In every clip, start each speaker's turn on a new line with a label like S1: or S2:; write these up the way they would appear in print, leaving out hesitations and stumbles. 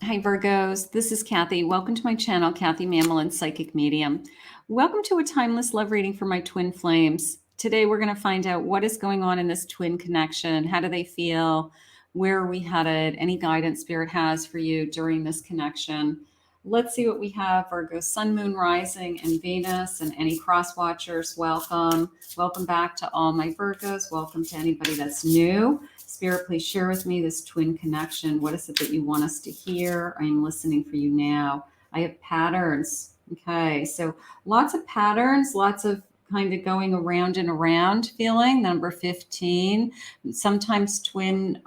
S1: Hi, Virgos. This is Kathy. Welcome to my channel, Kathy Mamolen, Psychic Medium. Welcome to a timeless love reading for my twin flames. Today, we're going to find out what is going on in this twin connection. How do they feel? Where are we headed? Any guidance Spirit has for you during this connection? Let's see what we have. Virgo, Sun, Moon, Rising, and Venus, and any cross watchers. Welcome. Welcome back to all my Virgos. Welcome to anybody that's new. Spirit, please share with me this twin connection. What is it that you want us to hear? I am listening for you now. I have patterns. Okay, so lots of patterns, lots of kind of going around and around feeling. Number 15. Sometimes twins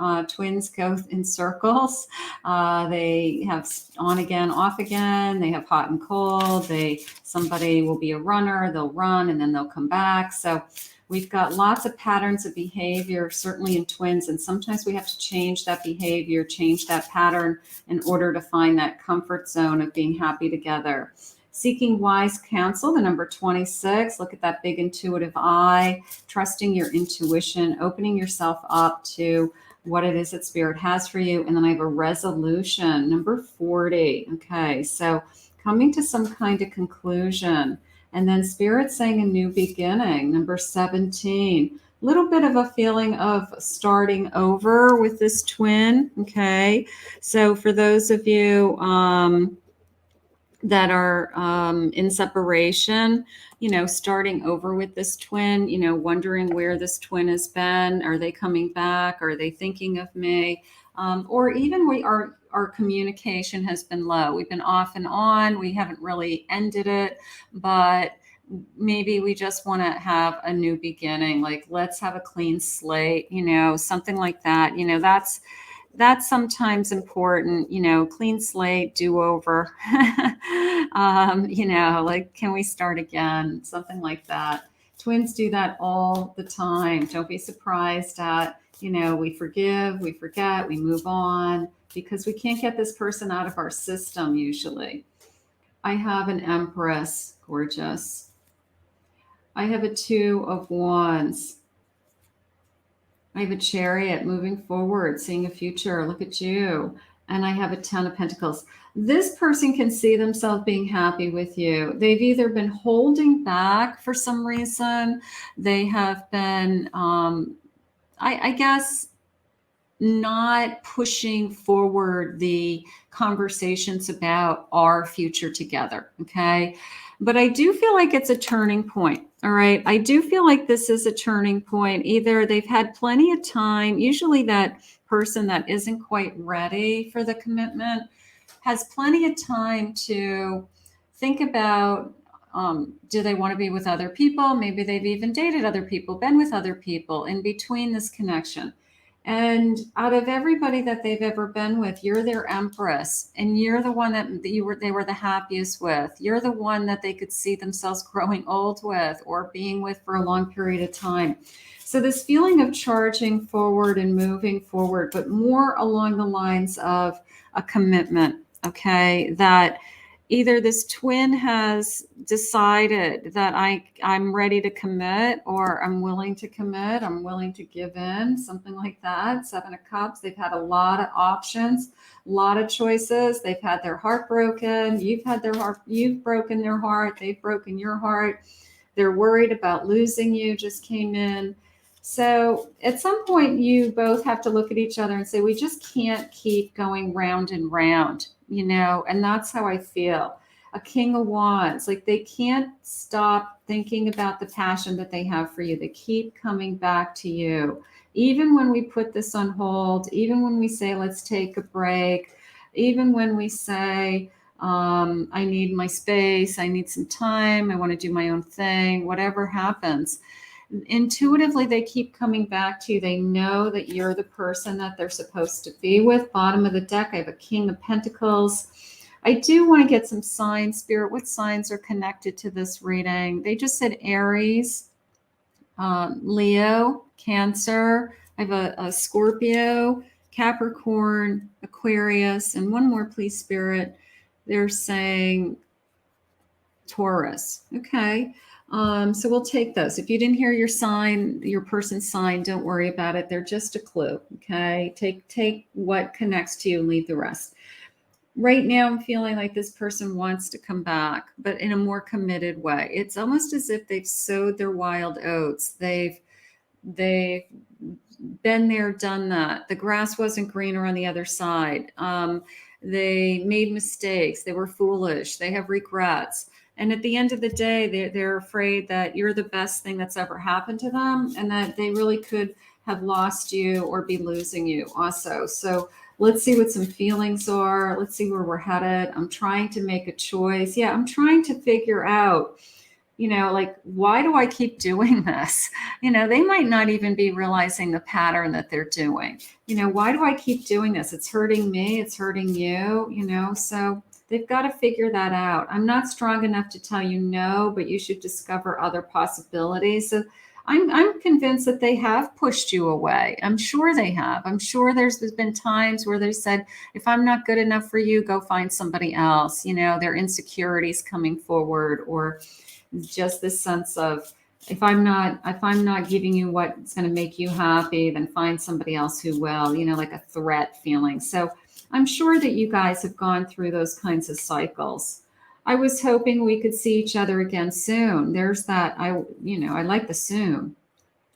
S1: go in circles. They have on again, off again. They have hot and cold. Somebody will be a runner. They'll run and then they'll come back. So we've got lots of patterns of behavior, certainly in twins, and sometimes we have to change that behavior, change that pattern in order to find that comfort zone of being happy together. Seeking wise counsel, the number 26. Look at that big intuitive eye, trusting your intuition, opening yourself up to what it is that Spirit has for you. And then I have a resolution, number 40. Okay, so coming to some kind of conclusion. And then Spirit saying a new beginning, number 17. Little bit of a feeling of starting over with this twin. Okay. So for those of you that are in separation, starting over with this twin, wondering where this twin has been. Are they coming back? Are they thinking of me? Or even our communication has been low. We've been off and on. We haven't really ended it, but maybe we just want to have a new beginning. Like, let's have a clean slate, something like that. That's sometimes important, clean slate, do over, like, can we start again? Something like that. Twins do that all the time. Don't be surprised at, we forgive, we forget, we move on because we can't get this person out of our system usually. I have an Empress, gorgeous. I have a Two of Wands. I have a Chariot, moving forward, seeing a future. Look at you. And I have a Ten of Pentacles. This person can see themselves being happy with you. They've either been holding back for some reason. They have been, I guess, not pushing forward the conversations about our future together. Okay. But I do feel like it's a turning point. All right. I do feel like this is a turning point. Either they've had plenty of time, usually that person that isn't quite ready for the commitment has plenty of time to think about, do they want to be with other people? Maybe they've even dated other people, been with other people in between this connection. And out of everybody that they've ever been with, you're their Empress, and you're the one that they were the happiest with. You're the one that they could see themselves growing old with or being with for a long period of time. So this feeling of charging forward and moving forward, but more along the lines of a commitment, okay, that either this twin has decided that I'm ready to commit, or I'm willing to commit, I'm willing to give in, something like that. Seven of Cups, they've had a lot of options, a lot of choices. They've had their heart broken. You've broken their heart. They've broken your heart. They're worried about losing you, just came in. So at some point, you both have to look at each other and say, we just can't keep going round and round, and that's how I feel. A King of Wands, like they can't stop thinking about the passion that they have for you. They keep coming back to you. Even when we put this on hold, even when we say, let's take a break, even when we say, I need my space, I need some time, I want to do my own thing, whatever happens, intuitively they keep coming back to you. They know that you're the person that they're supposed to be with. Bottom of the deck, I have a King of Pentacles. I do want to get some signs, Spirit. What signs are connected to this reading? They just said Aries, Leo, Cancer. I have a Scorpio, Capricorn, Aquarius, and one more, please, Spirit. They're saying Taurus. Okay. So we'll take those. If you didn't hear your sign, your person's sign, don't worry about it. They're just a clue. Okay. Take what connects to you and leave the rest. Right now, I'm feeling like this person wants to come back, but in a more committed way. It's almost as if they've sowed their wild oats. They've been there, done that. The grass wasn't greener on the other side. They made mistakes. They were foolish. They have regrets. And at the end of the day, they're afraid that you're the best thing that's ever happened to them and that they really could have lost you or be losing you also. So let's see what some feelings are. Let's see where we're headed. I'm trying to make a choice. Yeah, I'm trying to figure out, like, why do I keep doing this? They might not even be realizing the pattern that they're doing. Why do I keep doing this? It's hurting me. It's hurting you, so they've got to figure that out. I'm not strong enough to tell you no, but you should discover other possibilities. So I'm convinced that they have pushed you away. I'm sure they have. I'm sure there's been times where they said, if I'm not good enough for you, go find somebody else. Their insecurities coming forward, or just this sense of, if I'm not giving you what's going to make you happy, then find somebody else who will, like a threat feeling. So I'm sure that you guys have gone through those kinds of cycles. I was hoping we could see each other again soon. There's that. I like the soon.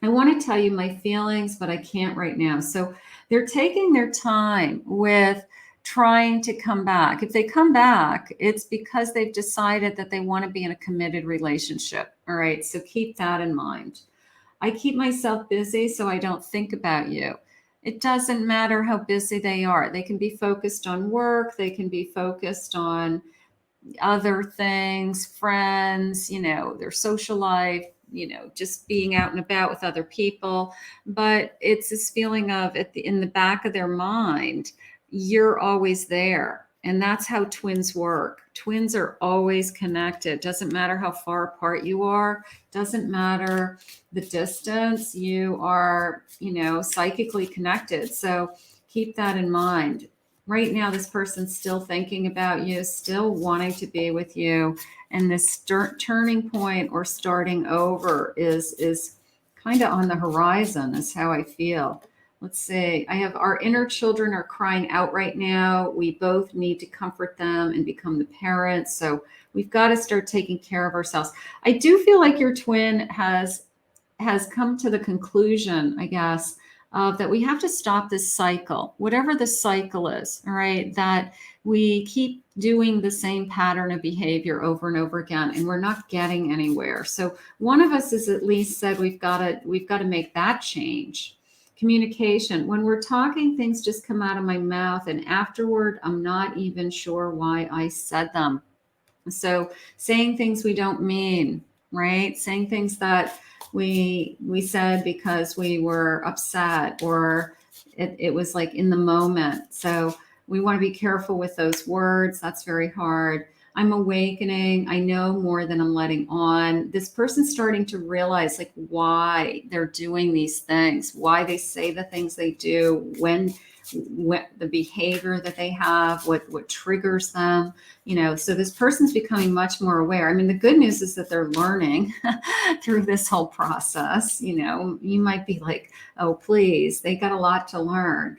S1: I want to tell you my feelings, but I can't right now. So they're taking their time with trying to come back. If they come back, it's because they've decided that they want to be in a committed relationship. All right. So keep that in mind. I keep myself busy so I don't think about you. It doesn't matter how busy they are. They can be focused on work, they can be focused on other things, friends, their social life, just being out and about with other people. But it's this feeling of, in the back of their mind, you're always there. And that's how twins work. Twins are always connected. Doesn't matter how far apart you are, doesn't matter the distance, you are, psychically connected. So keep that in mind. Right now, this person's still thinking about you, still wanting to be with you. And this turning point or starting over is kind of on the horizon, is how I feel. Let's see. I have, our inner children are crying out right now. We both need to comfort them and become the parents. So we've got to start taking care of ourselves. I do feel like your twin has come to the conclusion, I guess, that we have to stop this cycle, whatever the cycle is, all right, that we keep doing the same pattern of behavior over and over again, and we're not getting anywhere. So one of us has at least said we've got to make that change. Communication. When we're talking, things just come out of my mouth, and afterward, I'm not even sure why I said them. So saying things we don't mean, right? Saying things that we said because we were upset, or it was like in the moment. So we want to be careful with those words. That's very hard. I'm awakening. I know more than I'm letting on. This person's starting to realize, like, why they're doing these things, why they say the things they do, when the behavior that they have, what triggers them, so this person's becoming much more aware. I mean, the good news is that they're learning through this whole process. You might be like, oh, please, they got a lot to learn.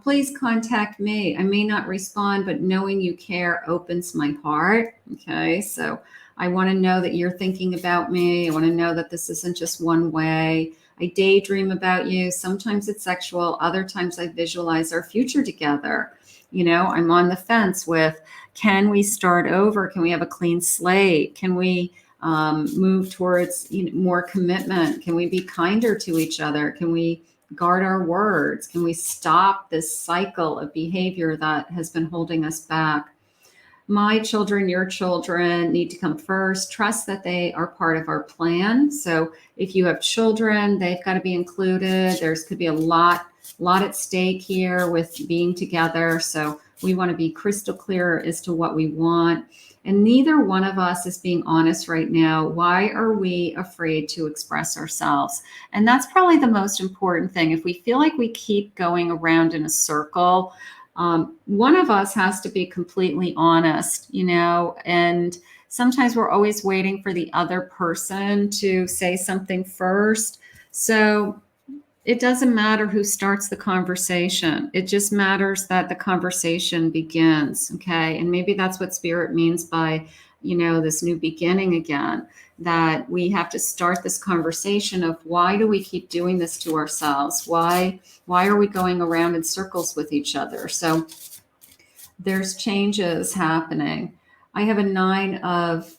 S1: Please contact me. I may not respond, but knowing you care opens my heart. Okay, so I want to know that you're thinking about me. I want to know that this isn't just one way. I daydream about you. Sometimes it's sexual. Other times I visualize our future together. I'm on the fence with, can we start over? Can we have a clean slate? Can we move towards more commitment? Can we be kinder to each other? Can we guard our words? Can we stop this cycle of behavior that has been holding us back? My children, your children need to come first. Trust that they are part of our plan. So if you have children, they've got to be included. There's could be a lot at stake here with being together. So we want to be crystal clear as to what we want. And neither one of us is being honest right now. Why are we afraid to express ourselves? And that's probably the most important thing. If we feel like we keep going around in a circle, one of us has to be completely honest, and sometimes we're always waiting for the other person to say something first. So It doesn't matter who starts the conversation. It just matters that the conversation begins. Okay. And maybe that's what spirit means by, this new beginning again, that we have to start this conversation of why do we keep doing this to ourselves? Why are we going around in circles with each other? So there's changes happening. I have a nine of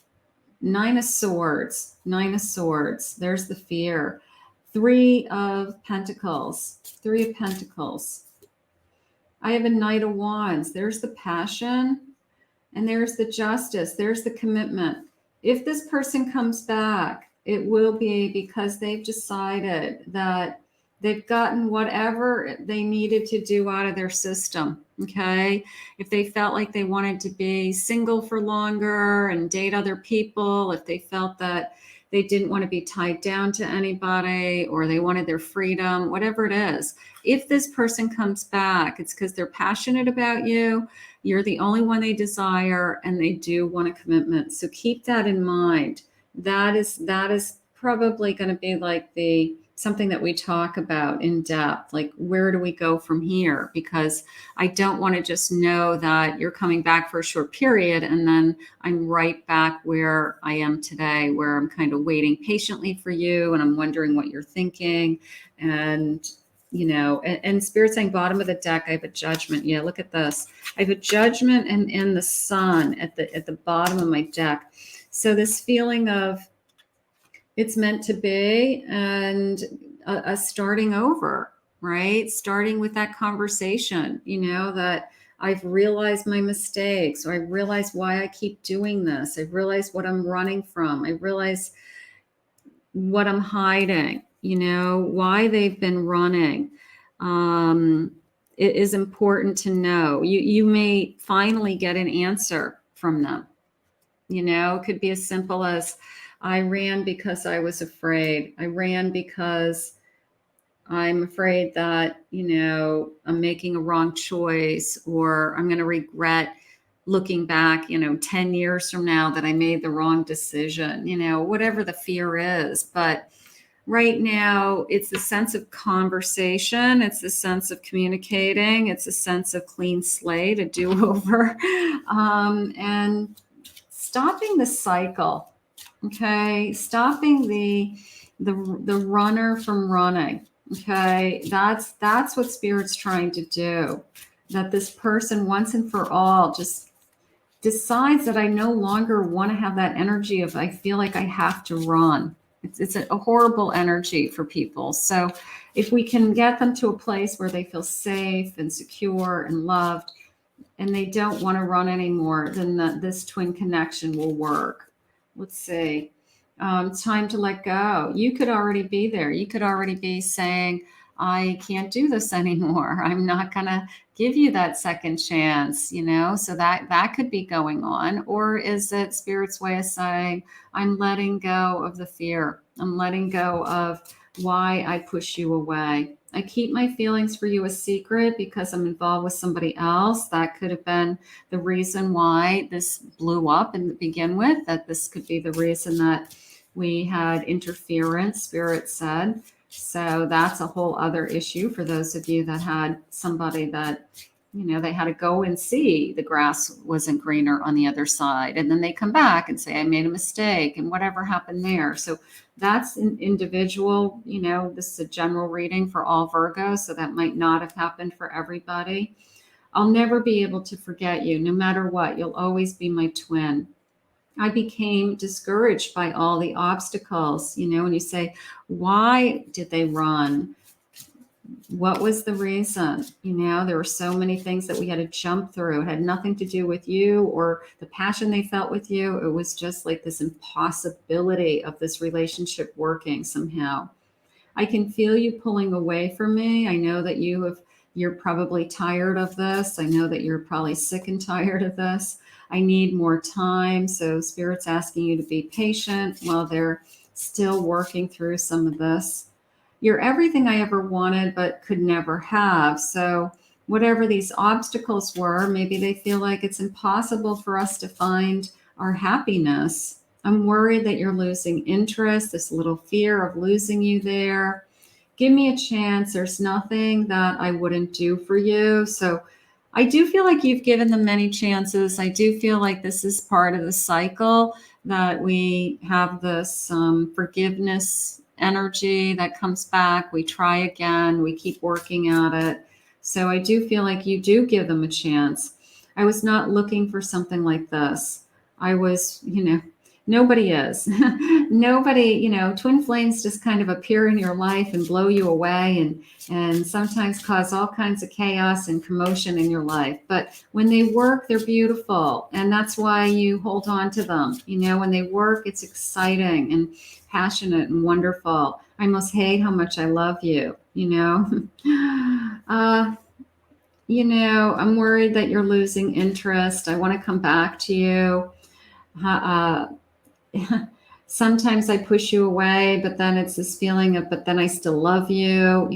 S1: swords, nine of swords. There's the fear. Three of pentacles, three of pentacles. I have a knight of wands. There's the passion, and there's the justice. There's the commitment. If this person comes back, it will be because they've decided that they've gotten whatever they needed to do out of their system. Okay. If they felt like they wanted to be single for longer and date other people, if they felt that they didn't want to be tied down to anybody, or they wanted their freedom, whatever it is, if this person comes back, it's because they're passionate about you. You're the only one they desire, and they do want a commitment. So keep that in mind. That is probably going to be like something that we talk about in depth, like where do we go from here? Because I don't want to just know that you're coming back for a short period and then I'm right back where I am today, where I'm kind of waiting patiently for you and I'm wondering what you're thinking. And and spirit saying bottom of the deck, I have a judgment. Yeah, look at this. I have a judgment and the sun at the bottom of my deck. So this feeling of it's meant to be, and a starting over, right? Starting with that conversation, that I've realized my mistakes, or I realized why I keep doing this. I've realized what I'm running from. I realize what I'm hiding, why they've been running. It is important to know. You may finally get an answer from them. It could be as simple as, I ran because I was afraid. I ran because I'm afraid that, I'm making a wrong choice, or I'm going to regret looking back, 10 years from now that I made the wrong decision, whatever the fear is. But right now, it's a sense of conversation. It's a sense of communicating. It's a sense of clean slate, a do-over, and stopping the cycle. Okay, stopping the runner from running. Okay, that's what spirit's trying to do. That this person once and for all just decides that I no longer want to have that energy of I feel like I have to run. It's a horrible energy for people. So if we can get them to a place where they feel safe and secure and loved, and they don't want to run anymore, then this twin connection will work. Let's see. It's time to let go. You could already be there. You could already be saying, I can't do this anymore. I'm not going to give you that second chance, so that could be going on. Or is it spirit's way of saying, I'm letting go of the fear. I'm letting go of why I push you away. I keep my feelings for you a secret because I'm involved with somebody else. That could have been the reason why this blew up and to begin with, that this could be the reason that we had interference, spirit said. So that's a whole other issue for those of you that had somebody that, they had to go and see the grass wasn't greener on the other side. And then they come back and say, I made a mistake and whatever happened there. So that's an individual, this is a general reading for all Virgos. So that might not have happened for everybody. I'll never be able to forget you. No matter what, you'll always be my twin. I became discouraged by all the obstacles, when you say, why did they run? What was the reason? There were so many things that we had to jump through. It had nothing to do with you or the passion they felt with you. It was just like this impossibility of this relationship working somehow. I can feel you pulling away from me. I know that you're probably tired of this. I know that you're probably sick and tired of this. I need more time. So spirit's asking you to be patient while they're still working through some of this. You're everything I ever wanted, but could never have. So whatever these obstacles were, maybe they feel like it's impossible for us to find our happiness. I'm worried that you're losing interest, this little fear of losing you there. give me a chance. There's nothing that I wouldn't do for you. So I do feel like you've given them many chances. I do feel like this is part of the cycle, that we have this forgiveness energy that comes back. We try again. We keep working at it. So I do feel like you do give them a chance. I was not looking for something like this. I was, nobody is. Nobody, twin flames just kind of appear in your life and blow you away, and sometimes cause all kinds of chaos and commotion in your life. But when they work, they're beautiful. And that's why you hold on to them. When they work, it's exciting and passionate and wonderful. I must hate how much I love you, I'm worried that you're losing interest. I want to come back to you. Uh, Sometimes I push you away, but then it's this feeling of, but then I still love you.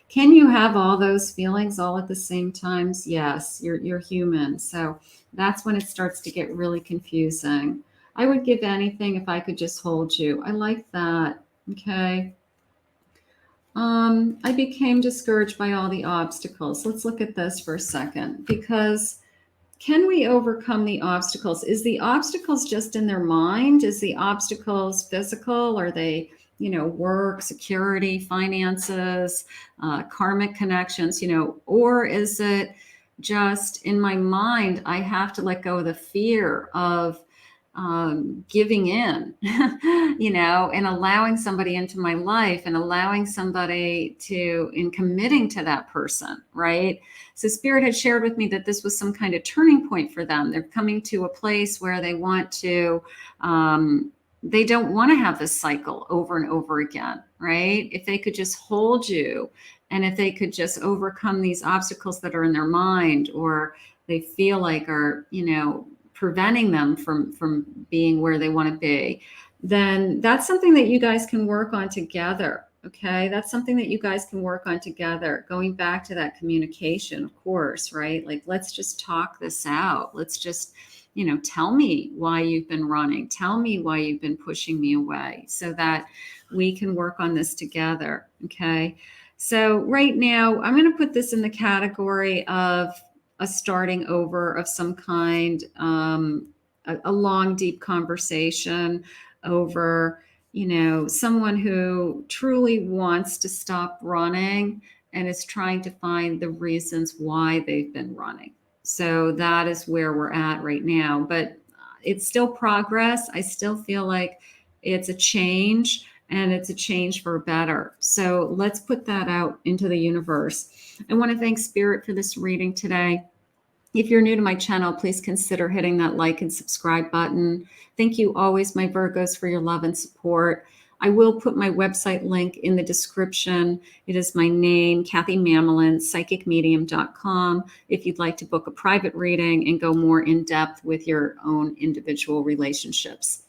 S1: Can you have all those feelings all at the same times? Yes, you're human. So that's when it starts to get really confusing. I would give anything if I could just hold you. I like that. Okay. I became discouraged by all the obstacles. Let's look at this for a second, because can we overcome the obstacles? Is the obstacles just in their mind? Is the obstacles physical? Are they, work, security, finances, karmic connections, or is it just in my mind? I have to let go of the fear of giving in, and allowing somebody into my life, and allowing somebody in committing to that person, right? So Spirit had shared with me that this was some kind of turning point for them. They're coming to a place where they want to, they don't want to have this cycle over and over again, right? If they could just hold you, and if they could just overcome these obstacles that are in their mind, or they feel like are, preventing them from being where they want to be, then that's something that you guys can work on together. Okay, that's something that you guys can work on together. Going back to that communication, of course, right? Like, let's just talk this out. Let's just, tell me why you've been running. Tell me why you've been pushing me away, so that we can work on this together. Okay. So right now, I'm going to put this in the category of a starting over of some kind, a long, deep conversation over, someone who truly wants to stop running and is trying to find the reasons why they've been running. So that is where we're at right now, but it's still progress. I still feel like it's a change, and it's a change for better. So let's put that out into the universe. I want to thank Spirit for this reading today. If you're new to my channel, please consider hitting that like and subscribe button. Thank you always, my Virgos, for your love and support. I will put my website link in the description. It is my name, Kathy Mamolen, psychicmedium.com, if you'd like to book a private reading and go more in depth with your own individual relationships.